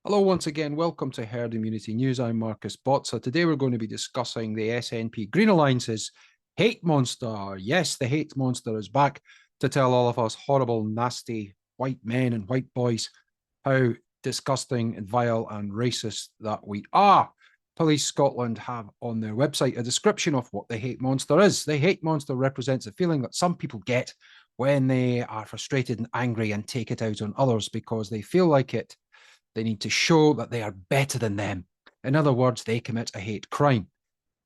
Hello once again, welcome to Herd Immunity News. I'm Marcus Botza. Today we're going to be discussing the SNP Green Alliance's hate monster. Yes, the hate monster is back to tell all of us horrible, nasty white men and white boys how disgusting and vile and racist that we are. Police Scotland have on their website a description of what the hate monster is. The hate monster represents a feeling that some people get when they are frustrated and angry and take it out on others because they feel like it. They need to show that they are better than them. In other words, they commit a hate crime.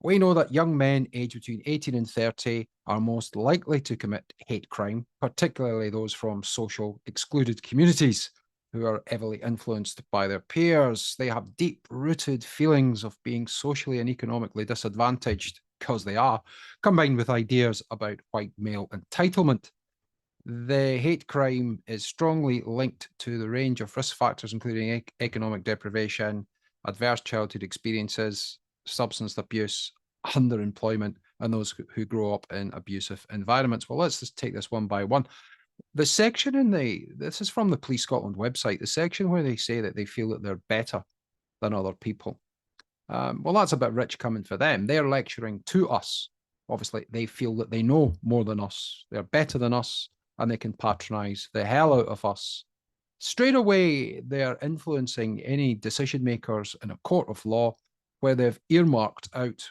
We know that young men aged between 18 and 30 are most likely to commit hate crime, particularly those from social excluded communities who are heavily influenced by their peers. They have deep-rooted feelings of being socially and economically disadvantaged, because they are, combined with ideas about white male entitlement. The hate crime is strongly linked to the range of risk factors, including economic deprivation, adverse childhood experiences, substance abuse, underemployment, and those who grow up in abusive environments. Well, let's just take this one by one. The section this is from the Police Scotland website, the section where they say that they feel that they're better than other people. Well, that's a bit rich coming for them. They're lecturing to us. Obviously, they feel that they know more than us. They're better than us, and they can patronize the hell out of us. Straight away, they're influencing any decision makers in a court of law where they've earmarked out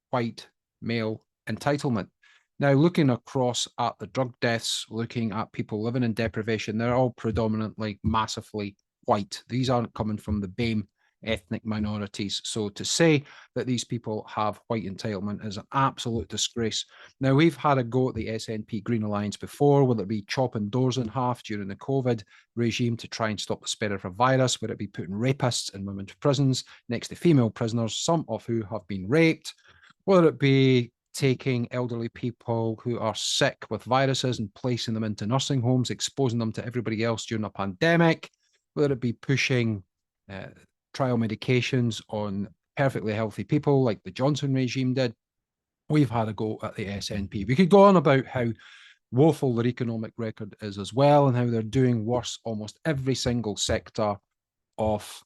white male entitlement. Now, looking across at the drug deaths, looking at people living in deprivation, they're all predominantly massively white. These aren't coming from the BAME ethnic minorities. So to say that these people have white entitlement is an absolute disgrace. Now, we've had a go at the SNP Green Alliance before, whether it be chopping doors in half during the COVID regime to try and stop the spread of a virus, whether it be putting rapists in women's prisons next to female prisoners, some of who have been raped, whether it be taking elderly people who are sick with viruses and placing them into nursing homes, exposing them to everybody else during a pandemic, whether it be pushing trial medications on perfectly healthy people like the Johnson regime did. We've had a go at the SNP. We could go on about how woeful their economic record is as well, and how they're doing worse almost every single sector of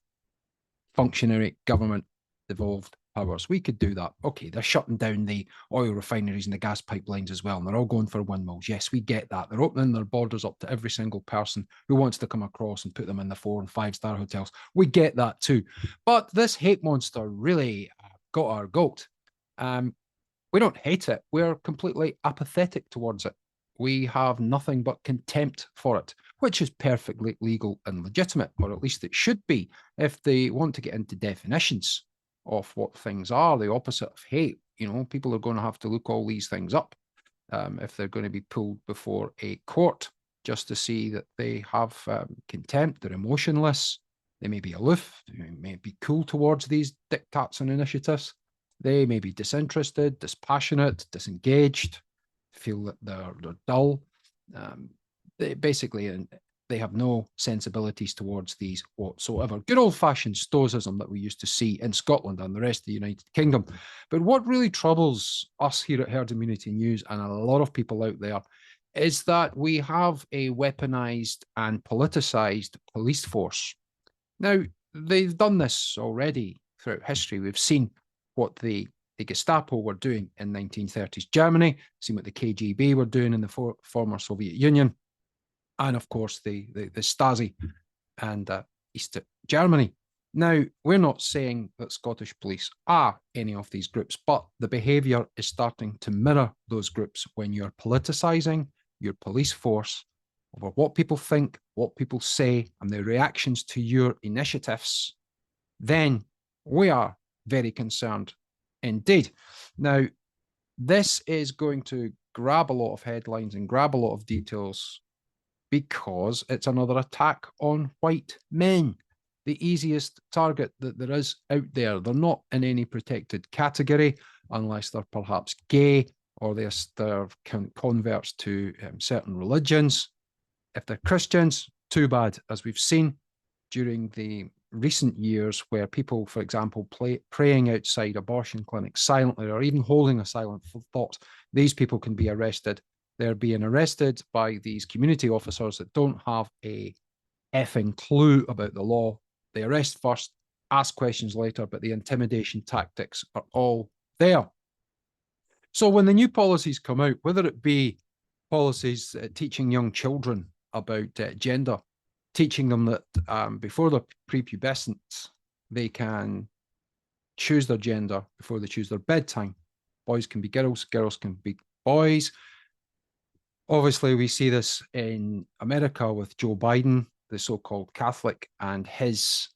functionary government devolved powers. We could do that. Okay, they're shutting down the oil refineries and the gas pipelines as well, and they're all going for windmills. Yes, we get that. They're opening their borders up to every single person who wants to come across and put them in the 4- and 5-star hotels. We get that too. But this hate monster really got our goat. We don't hate it. We're completely apathetic towards it. We have nothing but contempt for it, which is perfectly legal and legitimate, or at least it should be. If they want to get into definitions of what things are, the opposite of hate, people are going to have to look all these things up if they're going to be pulled before a court, just to see that they have contempt, they're emotionless, they may be aloof, they may be cool towards these diktats and initiatives. They may be disinterested, dispassionate, disengaged, feel that they're dull. They have no sensibilities towards these whatsoever. Good old-fashioned stoicism that we used to see in Scotland and the rest of the United Kingdom. But what really troubles us here at Herd Immunity News and a lot of people out there is that we have a weaponized and politicized police force. Now, they've done this already throughout history. We've seen what the Gestapo were doing in 1930s Germany, seen what the KGB were doing in the former Soviet Union, and of course the Stasi and East Germany. Now, we're not saying that Scottish police are any of these groups, but the behaviour is starting to mirror those groups when you're politicising your police force over what people think, what people say, and their reactions to your initiatives. Then we are very concerned indeed. Now, this is going to grab a lot of headlines and grab a lot of details because it's another attack on white men, the easiest target that there is out there. They're not in any protected category unless they're perhaps gay or they're converts to certain religions. If they're Christians, too bad, as we've seen during the recent years where people, for example, praying outside abortion clinics silently or even holding a silent thought, these people can be arrested. They're being arrested by these community officers that don't have a effing clue about the law They arrest first, ask questions later, but the intimidation tactics are all there. So when the new policies come out, whether it be policies teaching young children about gender, teaching them that before they're prepubescent, they can choose their gender before they choose their bedtime. Boys can be girls, girls can be boys. Obviously, we see this in America with Joe Biden, the so-called Catholic, and his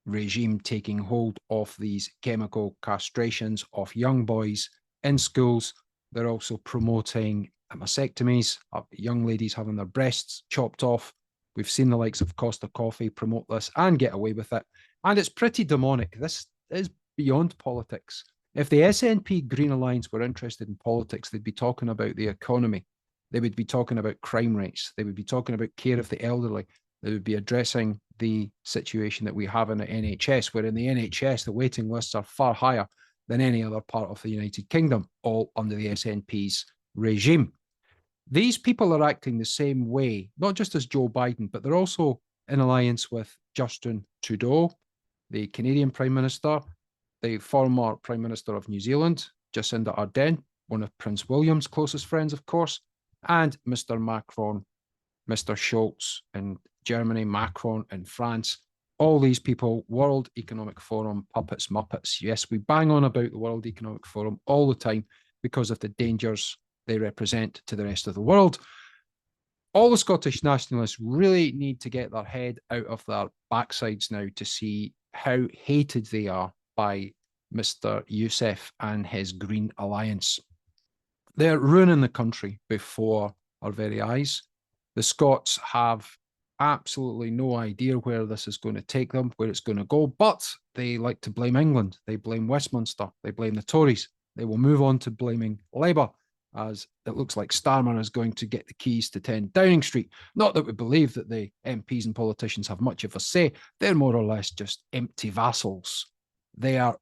regime taking hold of these chemical castrations of young boys in schools. They're also promoting mastectomies, young ladies having their breasts chopped off. We've seen the likes of Costa Coffee promote this and get away with it. And it's pretty demonic. This is beyond politics. If the SNP Green Alliance were interested in politics, they'd be talking about the economy. They would be talking about crime rates. They would be talking about care of the elderly. They would be addressing the situation that we have in the NHS, where in the NHS, the waiting lists are far higher than any other part of the United Kingdom, all under the SNP's regime. These people are acting the same way, not just as Joe Biden, but they're also in alliance with Justin Trudeau, the Canadian Prime Minister, the former Prime Minister of New Zealand, Jacinda Ardern, one of Prince William's closest friends, of course, and Mr. Macron, Mr. Scholz in Germany, Macron in France. All these people, World Economic Forum, puppets, muppets. Yes, we bang on about the World Economic Forum all the time because of the dangers they represent to the rest of the world. All the Scottish nationalists really need to get their head out of their backsides now to see how hated they are by Mr. Yousaf and his Green Alliance. They're ruining the country before our very eyes. The Scots have absolutely no idea where this is going to take them, where it's going to go, but they like to blame England. They blame Westminster. They blame the Tories. They will move on to blaming Labour, as it looks like Starmer is going to get the keys to 10 Downing Street. Not that we believe that the MPs and politicians have much of a say. They're more or less just empty vassals. They are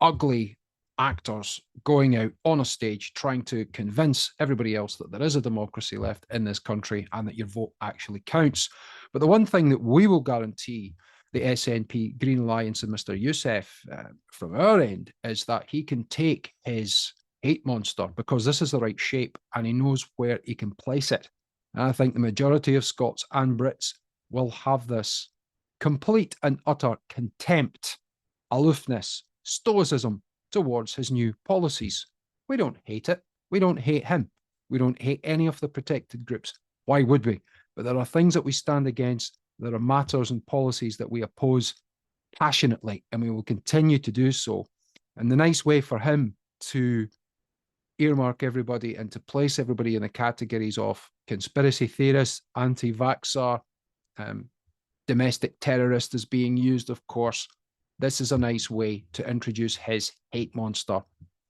ugly actors going out on a stage trying to convince everybody else that there is a democracy left in this country and that your vote actually counts. But the one thing that we will guarantee the SNP Green Alliance and Mr. Yousaf from our end is that he can take his hate monster, because this is the right shape and he knows where he can place it. And I think the majority of Scots and Brits will have this complete and utter contempt, aloofness, stoicism towards his new policies. We don't hate it. We don't hate him. We don't hate any of the protected groups. Why would we? But there are things that we stand against. There are matters and policies that we oppose passionately, and we will continue to do so. And the nice way for him to earmark everybody and to place everybody in the categories of conspiracy theorists, anti-vaxxer, domestic terrorist is being used, of course. This is a nice way to introduce his hate monster,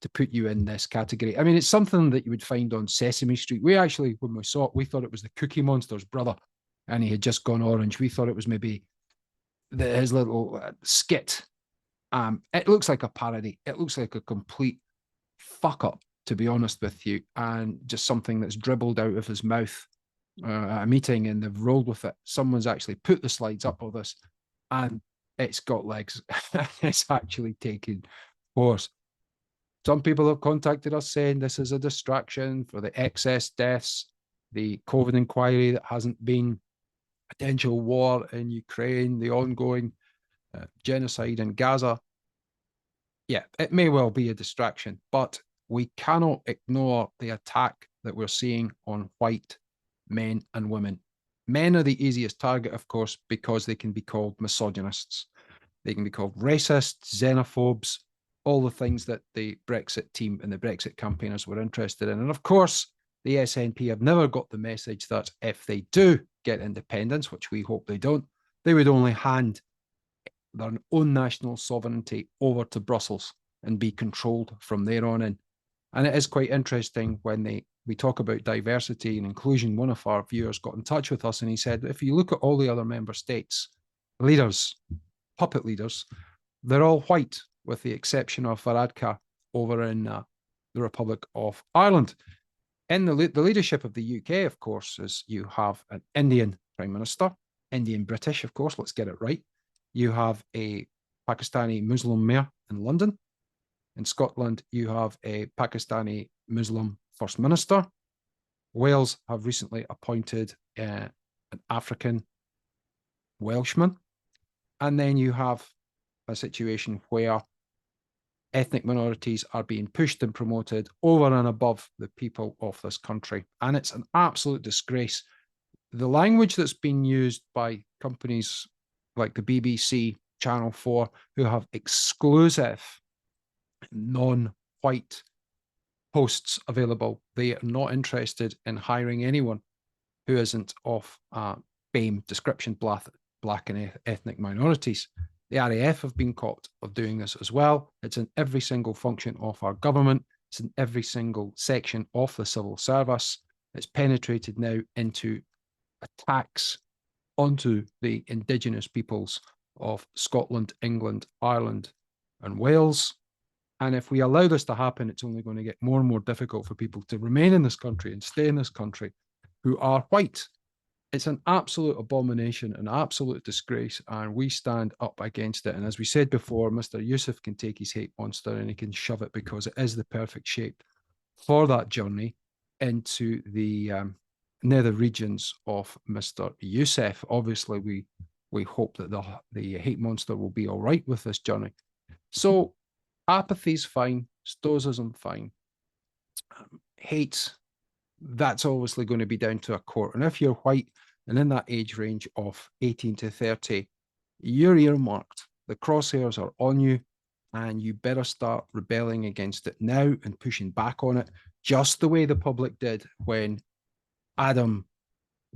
to put you in this category. I mean, it's something that you would find on Sesame Street. We actually, when we saw it, we thought it was the Cookie Monster's brother, and he had just gone orange. We thought it was maybe his little skit. It looks like a parody. It looks like a complete fuck up, to be honest with you, and just something that's dribbled out of his mouth at a meeting, and they've rolled with it. Someone's actually put the slides up of this, and it's got legs. It's actually taken course. Some people have contacted us saying this is a distraction for the excess deaths, the COVID inquiry that hasn't been, potential war in Ukraine, the ongoing genocide in Gaza. Yeah, it may well be a distraction, but we cannot ignore the attack that we're seeing on white men and women. Men are the easiest target, of course, because they can be called misogynists. They can be called racists, xenophobes, all the things that the Brexit team and the Brexit campaigners were interested in. And of course, the SNP have never got the message that if they do get independence, which we hope they don't, they would only hand their own national sovereignty over to Brussels and be controlled from there on in. And it is quite interesting when we talk about diversity and inclusion. One of our viewers got in touch with us and he said, if you look at all the other member states, leaders, puppet leaders, they're all white, with the exception of Varadkar over in the Republic of Ireland. In the leadership of the UK, of course, is you have an Indian Prime Minister, Indian British, of course, let's get it right. you have a Pakistani Muslim mayor in London. In Scotland, you have a Pakistani Muslim First Minister. Wales have recently appointed an African Welshman. And then you have a situation where ethnic minorities are being pushed and promoted over and above the people of this country. And it's an absolute disgrace. The language that's been used by companies like the BBC, Channel 4, who have exclusive non-white posts available. They are not interested in hiring anyone who isn't of BAME description, black and ethnic minorities. The RAF have been caught of doing this as well. It's in every single function of our government. It's in every single section of the civil service. It's penetrated now into attacks onto the indigenous peoples of Scotland, England, Ireland, and Wales. And if we allow this to happen, it's only going to get more and more difficult for people to remain in this country and stay in this country who are white. It's an absolute abomination, an absolute disgrace, and we stand up against it. And as we said before, Mr Yousaf can take his hate monster and he can shove it, because it is the perfect shape for that journey into the nether regions of Mr Yousaf. Obviously, we hope that the hate monster will be all right with this journey. So apathy's fine, stoicism fine. Hate, that's obviously going to be down to a court. And if you're white and in that age range of 18 to 30, you're earmarked. The crosshairs are on you, and you better start rebelling against it now and pushing back on it, just the way the public did when Adam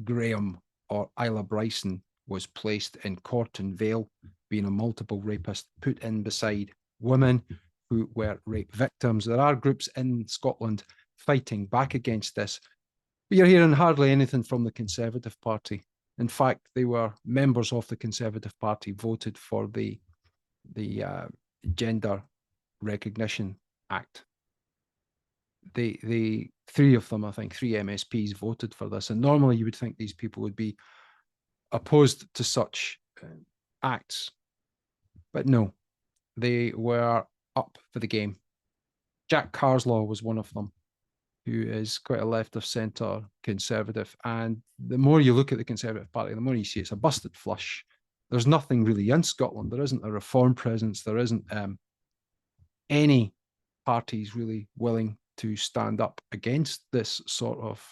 Graham or Isla Bryson was placed in Corton Vale, being a multiple rapist, put in beside women who were rape victims. There are groups in Scotland fighting back against this. But you're hearing hardly anything from the Conservative Party. In fact, they were members of the Conservative Party voted for the Gender Recognition Act. The three of them, I think, three MSPs voted for this. And normally you would think these people would be opposed to such acts. But no, they were up for the game. Jack Carslaw was one of them, who is quite a left of centre Conservative. And the more you look at the Conservative Party, the more you see it's a busted flush. There's nothing really in Scotland. There isn't a reform presence. There isn't any parties really willing to stand up against this sort of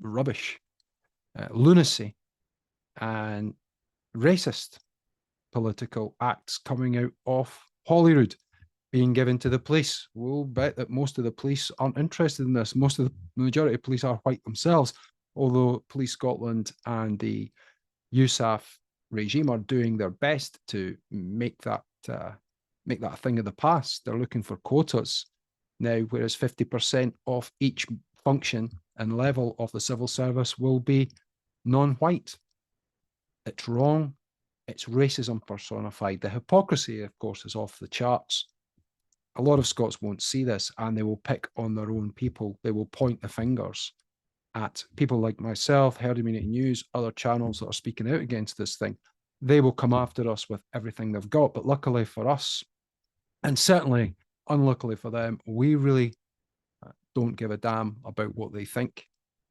rubbish, lunacy, and racist political acts coming out of Holyrood being given to the police. We'll bet that most of the police aren't interested in this. Most of the majority of police are white themselves, although Police Scotland and the Yousaf regime are doing their best to make that a thing of the past. They're looking for quotas now, whereas 50% of each function and level of the civil service will be non-white. It's wrong. It's racism personified. The hypocrisy, of course, is off the charts. A lot of Scots won't see this, and they will pick on their own people. They will point the fingers at people like myself, Herd Immunity News, other channels that are speaking out against this thing. They will come after us with everything they've got. But luckily for us, and certainly unluckily for them, we really don't give a damn about what they think.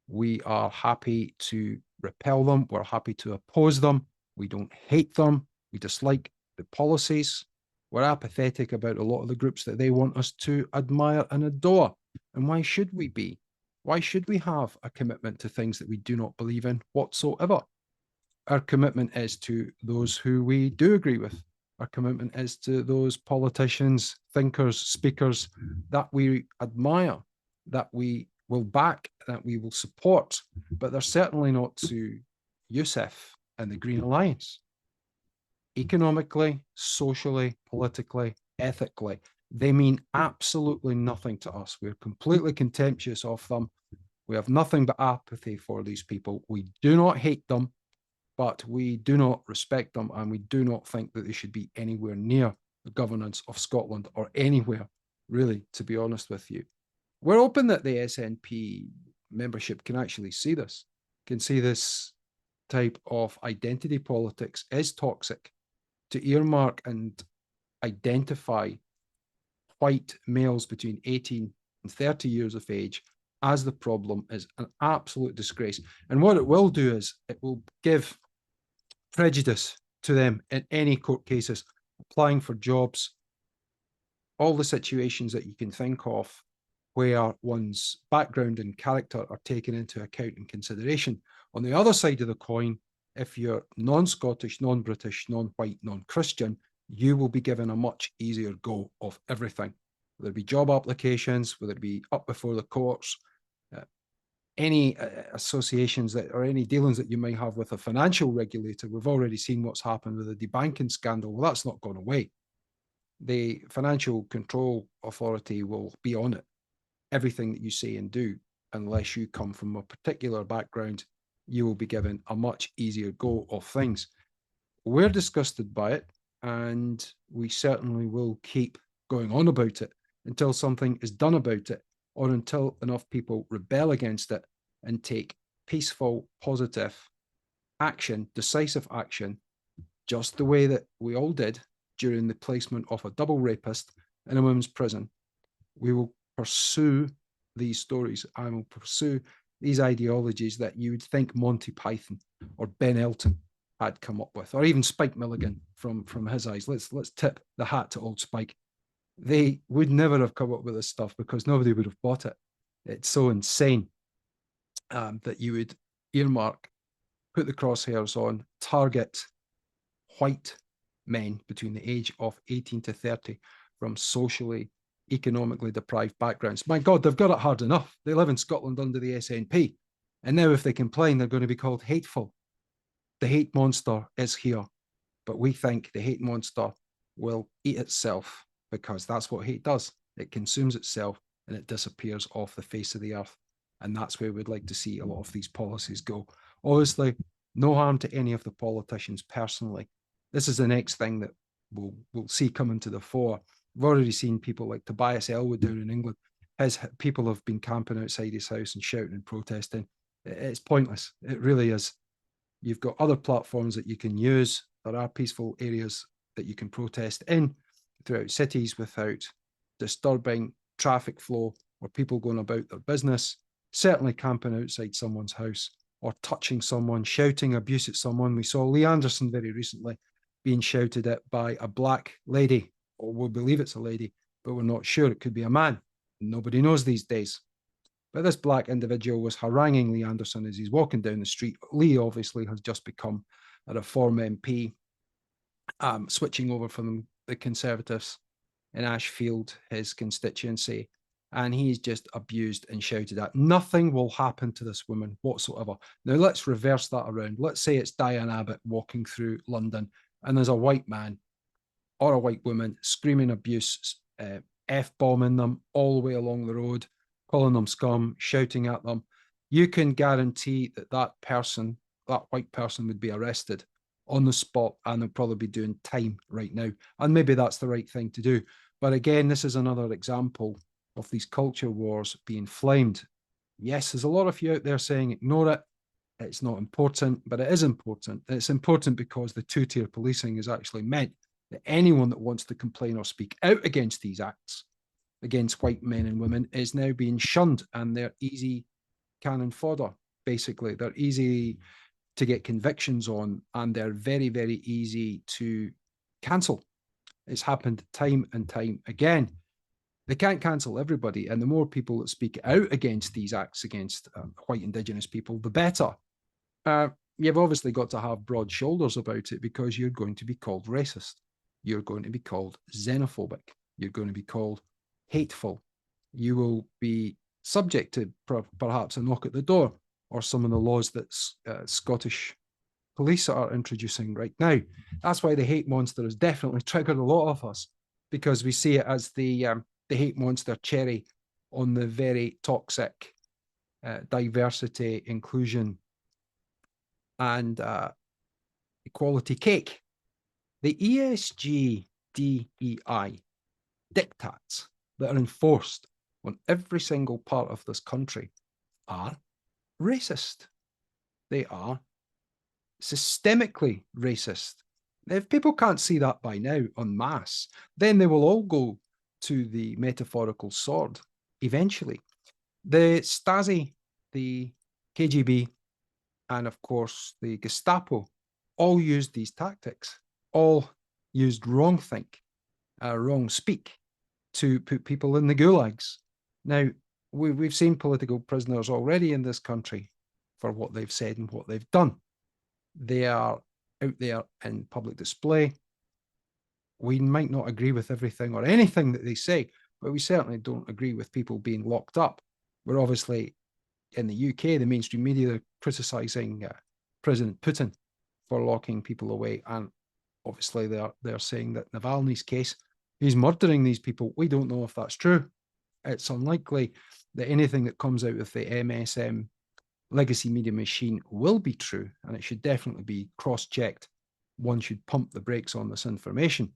We are happy to repel them. We're happy to oppose them. We don't hate them. We dislike the policies. We're apathetic about a lot of the groups that they want us to admire and adore. And why should we be? Why should we have a commitment to things that we do not believe in whatsoever? Our commitment is to those who we do agree with. Our commitment is to those politicians, thinkers, speakers that we admire, that we will back, that we will support. But they're certainly not to Yousaf and the Green Alliance. Economically, socially, politically, ethically, they mean absolutely nothing to us. We're completely contemptuous of them. We have nothing but apathy for these people. We do not hate them, but we do not respect them, and we do not think that they should be anywhere near the governance of Scotland or anywhere, really, to be honest with you. We're hoping that the SNP membership can actually see this, can see this type of identity politics is toxic, to earmark and identify white males between 18 and 30 years of age as the problem is an absolute disgrace. And what it will do is it will give prejudice to them in any court cases, applying for jobs, all the situations that you can think of where one's background and character are taken into account and consideration. On the other side of the coin, if you're non-Scottish, non-British, non-white, non-Christian, you will be given a much easier go of everything. Whether it be job applications, whether it be up before the courts, any associations that or any dealings that you might have with a financial regulator. We've already seen what's happened with the debanking scandal. Well, that's not gone away. The Financial Control Authority will be on it. Everything that you say and do, unless you come from a particular background, you will be given a much easier go of things. We're disgusted by it, and we certainly will keep going on about it until something is done about it, or until enough people rebel against it and take peaceful, positive action, decisive action, just the way that we all did during the placement of a double rapist in a women's prison. We will pursue these stories. I will pursue these ideologies that you would think Monty Python or Ben Elton had come up with, or even Spike Milligan from his eyes. Let's tip the hat to old Spike. They would never have come up with this stuff because nobody would have bought it. It's so insane that you would earmark, put the crosshairs on, target white men between the age of 18 to 30 from socially, economically deprived backgrounds. My God, they've got it hard enough. They live in Scotland under the SNP. And now if they complain, they're going to be called hateful. The hate monster is here. But we think the hate monster will eat itself, because that's what hate does. It consumes itself and it disappears off the face of the earth. And that's where we'd like to see a lot of these policies go. Obviously, no harm to any of the politicians personally. This is the next thing that we'll see coming to the fore. We've already seen people like Tobias Elwood down in England. His people have been camping outside his house and shouting and protesting. It's pointless. It really is. You've got other platforms that you can use. There are peaceful areas that you can protest in throughout cities without disturbing traffic flow or people going about their business. Certainly camping outside someone's house or touching someone, shouting abuse at someone. We saw Lee Anderson very recently being shouted at by a black lady, or we'll believe it's a lady, but we're not sure. It could be a man. Nobody knows these days. But this black individual was haranguing Lee Anderson as he's walking down the street. Lee obviously has just become a Reform MP, switching over from the Conservatives in Ashfield, his constituency, and he's just abused and shouted at. Nothing will happen to this woman whatsoever. Now, let's reverse that around. Let's say it's Diane Abbott walking through London, and there's a white man or a white woman screaming abuse, F-bombing them all the way along the road, calling them scum, shouting at them. You can guarantee that that person, that white person, would be arrested on the spot, and they'll probably be doing time right now. And maybe that's the right thing to do. But again, this is another example of these culture wars being flamed. Yes, there's a lot of you out there saying ignore it. It's not important, but it is important. It's important because the two-tier policing is actually meant that anyone that wants to complain or speak out against these acts against white men and women is now being shunned, and they're easy cannon fodder, basically. They're easy to get convictions on, and they're very, very easy to cancel. It's happened time and time again. They can't cancel everybody, and the more people that speak out against these acts against white Indigenous people, the better. You've obviously got to have broad shoulders about it, because you're going to be called racist. You're going to be called xenophobic. You're going to be called hateful. You will be subject to perhaps a knock at the door, or some of the laws that Scottish police are introducing right now. That's why the hate monster has definitely triggered a lot of us, because we see it as the hate monster cherry on the very toxic diversity, inclusion, and equality cake. The ESG DEI diktats that are enforced on every single part of this country are racist. They are systemically racist. If people can't see that by now en masse, then they will all go to the metaphorical sword eventually. The Stasi, the KGB, and of course the Gestapo all used these tactics, all used wrong think, wrong speak to put people in the gulags. Now, we've seen political prisoners already in this country for what they've said and what they've done. They are out there in public display. We might not agree with everything or anything that they say, but we certainly don't agree with people being locked up. We're obviously in the UK, the mainstream media, are criticising President Putin for locking people away, and obviously they're saying that Navalny's case, he's murdering these people. We don't know if that's true. It's unlikely that anything that comes out of the MSM legacy media machine will be true, and it should definitely be cross-checked. One should pump the brakes on this information.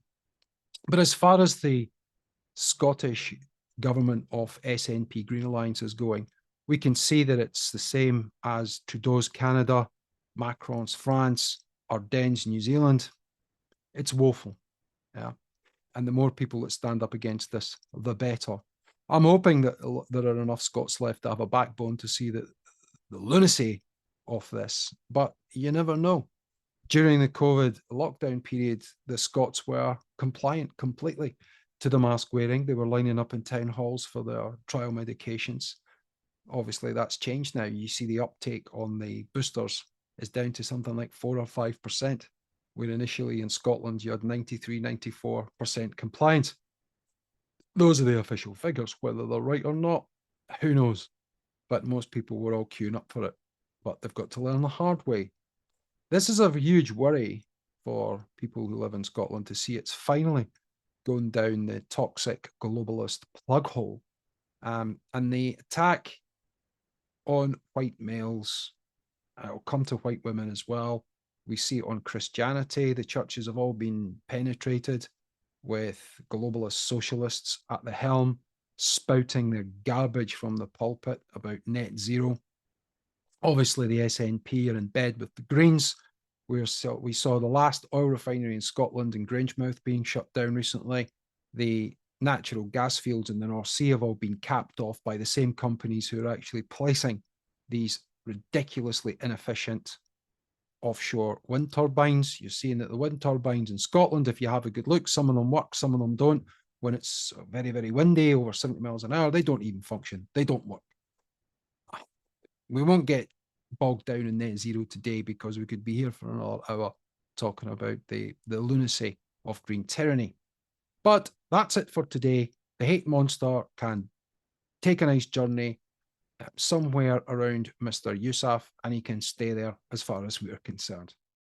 But as far as the Scottish government of SNP Green Alliance is going, we can see that it's the same as Trudeau's Canada, Macron's France, Ardern's New Zealand. It's woeful. Yeah. And the more people that stand up against this, the better. I'm hoping that there are enough Scots left to have a backbone to see that the lunacy of this, but you never know. During the COVID lockdown period, the Scots were compliant completely to the mask wearing. They were lining up in town halls for their trial medications. Obviously, that's changed now. You see the uptake on the boosters is down to something like 4 or 5%, where initially in Scotland you had 93, 94% compliance. Those are the official figures. Whether they're right or not, who knows? But most people were all queuing up for it. But they've got to learn the hard way. This is a huge worry for people who live in Scotland to see it's finally going down the toxic globalist plug hole. And the attack on white males, it'll come to white women as well. We see it on Christianity. The churches have all been penetrated with globalist socialists at the helm, spouting their garbage from the pulpit about net zero. Obviously, the SNP are in bed with the Greens. We saw the last oil refinery in Scotland in Grangemouth being shut down recently. The natural gas fields in the North Sea have all been capped off by the same companies who are actually placing these ridiculously inefficient offshore wind turbines. You're seeing that the wind turbines in Scotland, if you have a good look, some of them work, some of them don't. When it's very, very windy, over 70 miles an hour, they don't even function. They don't work. We won't get bogged down in net zero today because we could be here for another hour talking about the lunacy of green tyranny. But that's it for today. The hate monster can take a nice journey somewhere around Mr Yousaf, and he can stay there as far as we're concerned.